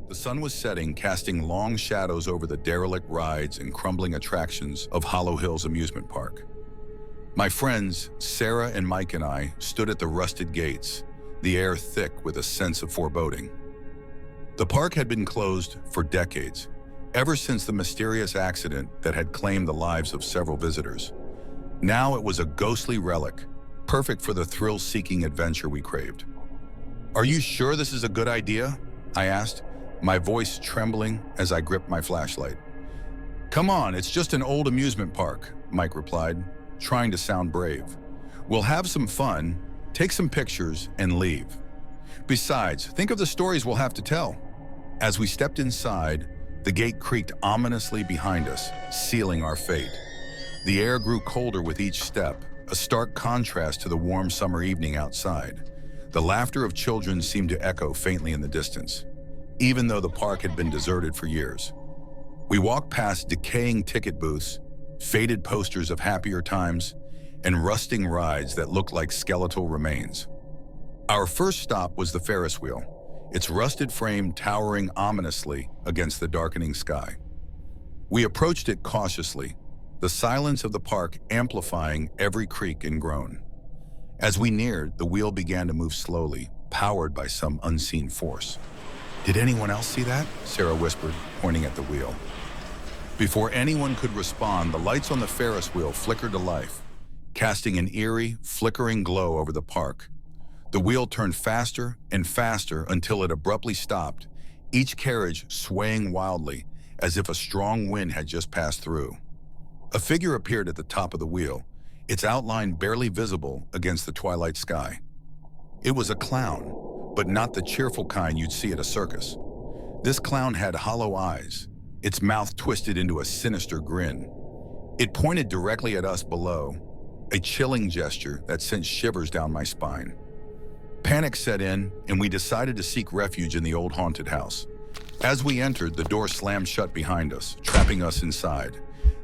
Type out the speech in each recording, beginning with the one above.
The sun was setting, casting long shadows over the derelict rides and crumbling attractions of Hollow Hills Amusement Park. My friends, Sarah and Mike and I, stood at the rusted gates, the air thick with a sense of foreboding. The park had been closed for decades, ever since the mysterious accident that had claimed the lives of several visitors. Now it was a ghostly relic, perfect for the thrill-seeking adventure we craved. "Are you sure this is a good idea?" I asked, my voice trembling as I gripped my flashlight. "Come on, it's just an old amusement park," Mike replied, trying to sound brave. "We'll have some fun, take some pictures, and leave. Besides, think of the stories we'll have to tell." As we stepped inside, the gate creaked ominously behind us, sealing our fate. The air grew colder with each step, a stark contrast to the warm summer evening outside. The laughter of children seemed to echo faintly in the distance, even though the park had been deserted for years. We walked past decaying ticket booths, faded posters of happier times, and rusting rides that looked like skeletal remains. Our first stop was the Ferris wheel, its rusted frame towering ominously against the darkening sky. We approached it cautiously, the silence of the park amplifying every creak and groan. As we neared, the wheel began to move slowly, powered by some unseen force. "Did anyone else see that?" Sarah whispered, pointing at the wheel. Before anyone could respond, the lights on the Ferris wheel flickered to life, casting an eerie, flickering glow over the park. The wheel turned faster and faster until it abruptly stopped, each carriage swaying wildly as if a strong wind had just passed through. A figure appeared at the top of the wheel, its outline barely visible against the twilight sky. It was a clown, but not the cheerful kind you'd see at a circus. This clown had hollow eyes, its mouth twisted into a sinister grin. It pointed directly at us below, a chilling gesture that sent shivers down my spine. Panic set in, and we decided to seek refuge in the old haunted house. As we entered, the door slammed shut behind us, trapping us inside.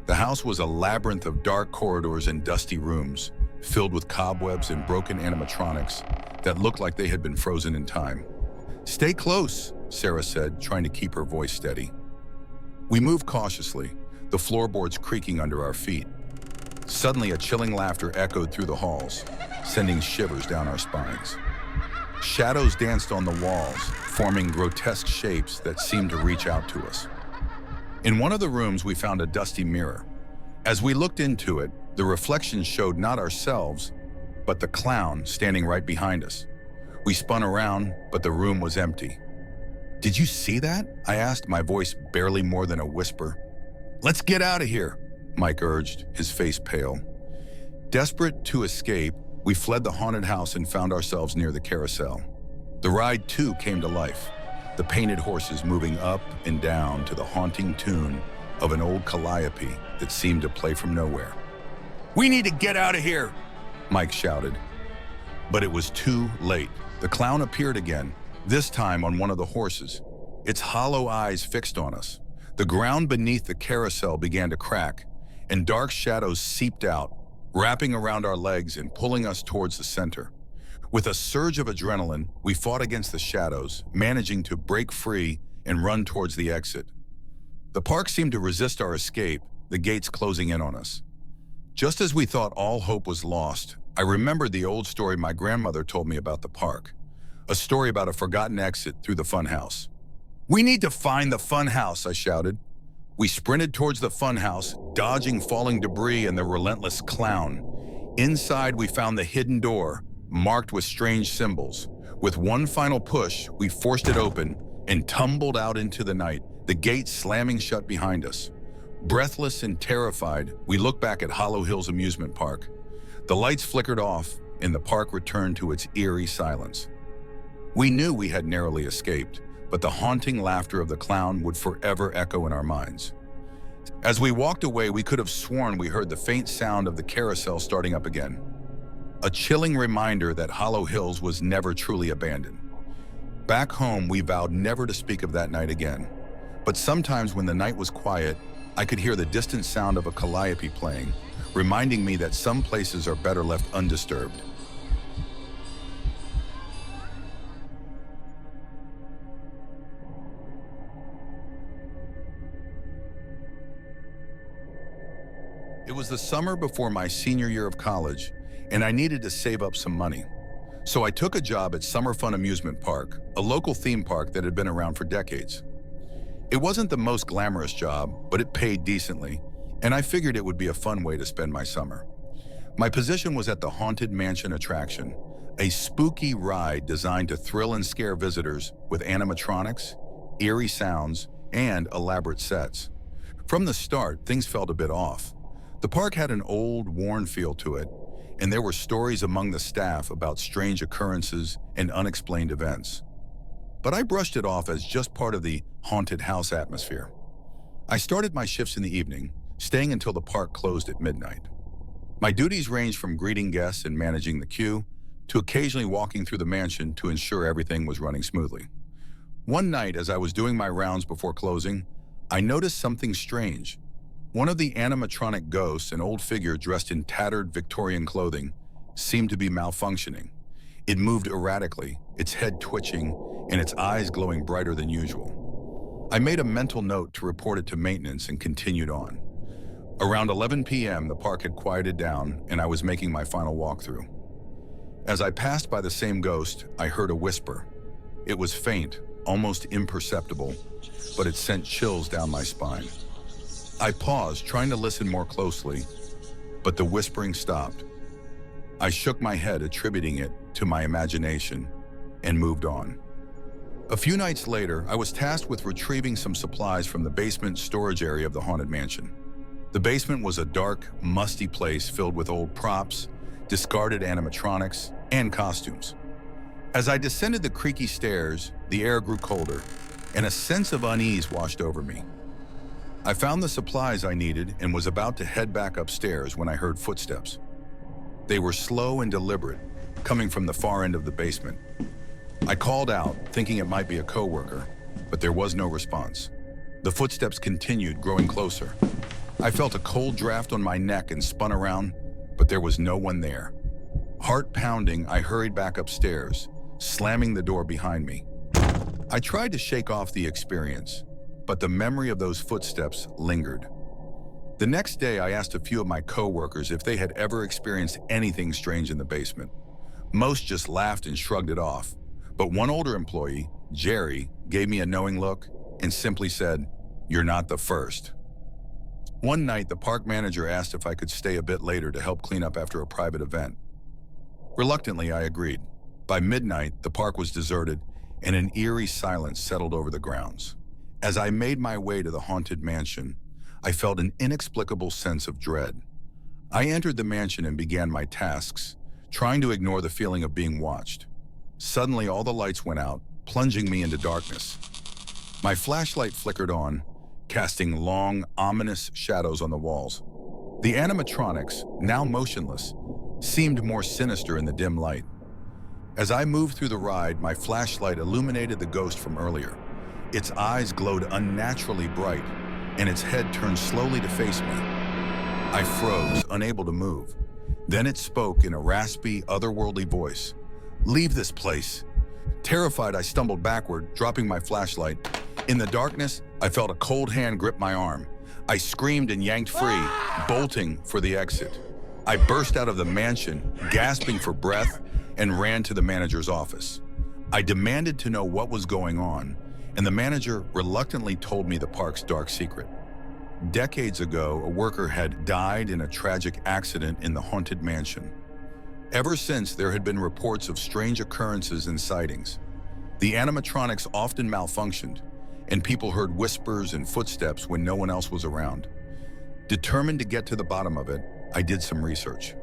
The house was a labyrinth of dark corridors and dusty rooms, filled with cobwebs and broken animatronics that looked like they had been frozen in time. "Stay close," Sarah said, trying to keep her voice steady. We moved cautiously, the floorboards creaking under our feet. Suddenly, a chilling laughter echoed through the halls, sending shivers down our spines. Shadows danced on the walls, forming grotesque shapes that seemed to reach out to us. In one of the rooms, we found a dusty mirror. As we looked into it, the reflection showed not ourselves, but the clown standing right behind us. We spun around, but the room was empty. "Did you see that?" I asked, my voice barely more than a whisper. "Let's get out of here," Mike urged, his face pale. Desperate to escape, we fled the haunted house and found ourselves near the carousel. The ride, too, came to life, the painted horses moving up and down to the haunting tune of an old calliope that seemed to play from nowhere. "We need to get out of here," Mike shouted. But it was too late. The clown appeared again, this time on one of the horses, its hollow eyes fixed on us. The ground beneath the carousel began to crack, and dark shadows seeped out, wrapping around our legs and pulling us towards the center. With a surge of adrenaline, we fought against the shadows, managing to break free and run towards the exit. The park seemed to resist our escape, the gates closing in on us. Just as we thought all hope was lost, I remembered the old story my grandmother told me about the park, a story about a forgotten exit through the funhouse. "We need to find the funhouse," I shouted. We sprinted towards the funhouse, dodging falling debris and the relentless clown. Inside, we found the hidden door, marked with strange symbols. With one final push, we forced it open and tumbled out into the night, the gate slamming shut behind us. Breathless and terrified, we looked back at Hollow Hills Amusement Park. The lights flickered off, and the park returned to its eerie silence. We knew we had narrowly escaped, but the haunting laughter of the clown would forever echo in our minds. As we walked away, we could have sworn we heard the faint sound of the carousel starting up again. A chilling reminder that Hollow Hills was never truly abandoned. Back home, we vowed never to speak of that night again. But sometimes when the night was quiet, I could hear the distant sound of a calliope playing, reminding me that some places are better left undisturbed. was the summer before my senior year of college, and I needed to save up some money. So I took a job at Summer Fun Amusement Park, a local theme park that had been around for decades. It wasn't the most glamorous job, but it paid decently, and I figured it would be a fun way to spend my summer. My position was at the Haunted Mansion attraction, a spooky ride designed to thrill and scare visitors with animatronics, eerie sounds, and elaborate sets. From the start, things felt a bit off. The park had an old, worn feel to it, and there were stories among the staff about strange occurrences and unexplained events. But I brushed it off as just part of the haunted house atmosphere. I started my shifts in the evening, staying until the park closed at midnight. My duties ranged from greeting guests and managing the queue to occasionally walking through the mansion to ensure everything was running smoothly. One night, as I was doing my rounds before closing, I noticed something strange. One of the animatronic ghosts, an old figure dressed in tattered Victorian clothing, seemed to be malfunctioning. It moved erratically, its head twitching, and its eyes glowing brighter than usual. I made a mental note to report it to maintenance and continued on. Around 11 p.m., the park had quieted down, and I was making my final walkthrough. As I passed by the same ghost, I heard a whisper. It was faint, almost imperceptible, but it sent chills down my spine. I paused, trying to listen more closely, but the whispering stopped. I shook my head, attributing it to my imagination, and moved on. A few nights later, I was tasked with retrieving some supplies from the basement storage area of the Haunted Mansion. The basement was a dark, musty place filled with old props, discarded animatronics, and costumes. As I descended the creaky stairs, the air grew colder, and a sense of unease washed over me. I found the supplies I needed and was about to head back upstairs when I heard footsteps. They were slow and deliberate, coming from the far end of the basement. I called out, thinking it might be a coworker, but there was no response. The footsteps continued, growing closer. I felt a cold draft on my neck and spun around, but there was no one there. Heart pounding, I hurried back upstairs, slamming the door behind me. I tried to shake off the experience, but the memory of those footsteps lingered. The next day, I asked a few of my coworkers if they had ever experienced anything strange in the basement. Most just laughed and shrugged it off, but one older employee, Jerry, gave me a knowing look and simply said, "You're not the first." One night, the park manager asked if I could stay a bit later to help clean up after a private event. Reluctantly, I agreed. By midnight, the park was deserted and an eerie silence settled over the grounds. As I made my way to the Haunted Mansion, I felt an inexplicable sense of dread. I entered the mansion and began my tasks, trying to ignore the feeling of being watched. Suddenly, all the lights went out, plunging me into darkness. My flashlight flickered on, casting long, ominous shadows on the walls. The animatronics, now motionless, seemed more sinister in the dim light. As I moved through the ride, my flashlight illuminated the ghost from earlier. Its eyes glowed unnaturally bright, and its head turned slowly to face me. I froze, unable to move. Then it spoke in a raspy, otherworldly voice. "Leave this place." Terrified, I stumbled backward, dropping my flashlight. In the darkness, I felt a cold hand grip my arm. I screamed and yanked free, bolting for the exit. I burst out of the mansion, gasping for breath, and ran to the manager's office. I demanded to know what was going on, and the manager reluctantly told me the park's dark secret. Decades ago, a worker had died in a tragic accident in the Haunted Mansion. Ever since, there had been reports of strange occurrences and sightings. The animatronics often malfunctioned, and people heard whispers and footsteps when no one else was around. Determined to get to the bottom of it, I did some research.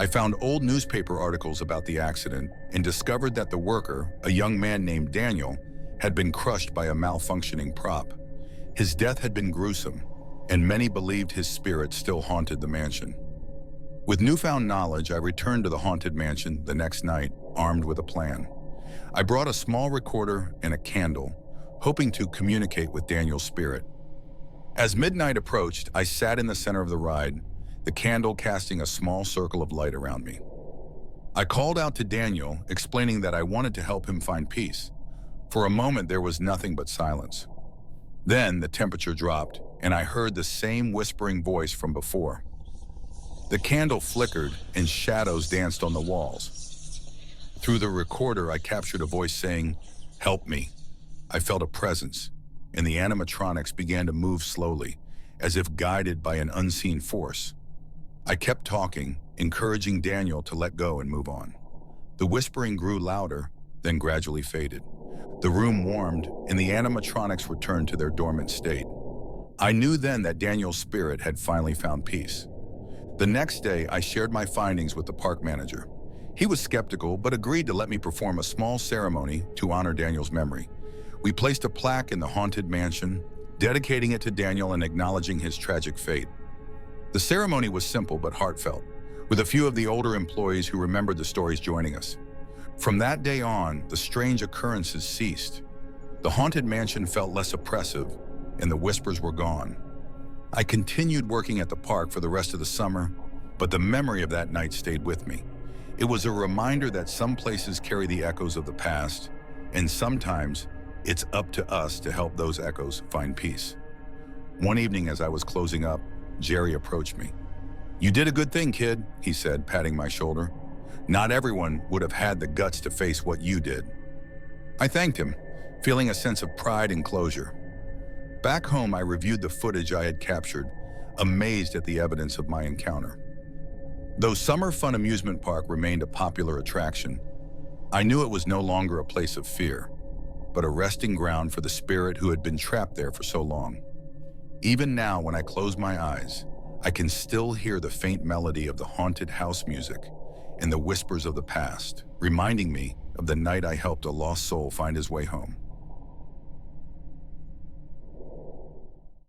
I found old newspaper articles about the accident and discovered that the worker, a young man named Daniel, had been crushed by a malfunctioning prop. His death had been gruesome, and many believed his spirit still haunted the mansion. With newfound knowledge, I returned to the Haunted Mansion the next night, armed with a plan. I brought a small recorder and a candle, hoping to communicate with Daniel's spirit. As midnight approached, I sat in the center of the ride, the candle casting a small circle of light around me. I called out to Daniel, explaining that I wanted to help him find peace. For a moment, there was nothing but silence. Then the temperature dropped, and I heard the same whispering voice from before. The candle flickered and shadows danced on the walls. Through the recorder, I captured a voice saying, "Help me." I felt a presence, and the animatronics began to move slowly, as if guided by an unseen force. I kept talking, encouraging Daniel to let go and move on. The whispering grew louder, then gradually faded. The room warmed, and the animatronics returned to their dormant state. I knew then that Daniel's spirit had finally found peace. The next day, I shared my findings with the park manager. He was skeptical, but agreed to let me perform a small ceremony to honor Daniel's memory. We placed a plaque in the haunted mansion, dedicating it to Daniel and acknowledging his tragic fate. The ceremony was simple but heartfelt, with a few of the older employees who remembered the stories joining us. From that day on, the strange occurrences ceased. The haunted mansion felt less oppressive, and the whispers were gone. I continued working at the park for the rest of the summer, but the memory of that night stayed with me. It was a reminder that some places carry the echoes of the past, and sometimes it's up to us to help those echoes find peace. One evening as I was closing up, Jerry approached me. "You did a good thing, kid," he said, patting my shoulder. "Not everyone would have had the guts to face what you did." I thanked him, feeling a sense of pride and closure. Back home, I reviewed the footage I had captured, amazed at the evidence of my encounter. Though Summer Fun Amusement Park remained a popular attraction, I knew it was no longer a place of fear, but a resting ground for the spirit who had been trapped there for so long. Even now, when I close my eyes, I can still hear the faint melody of the haunted house music and the whispers of the past, reminding me of the night I helped a lost soul find his way home.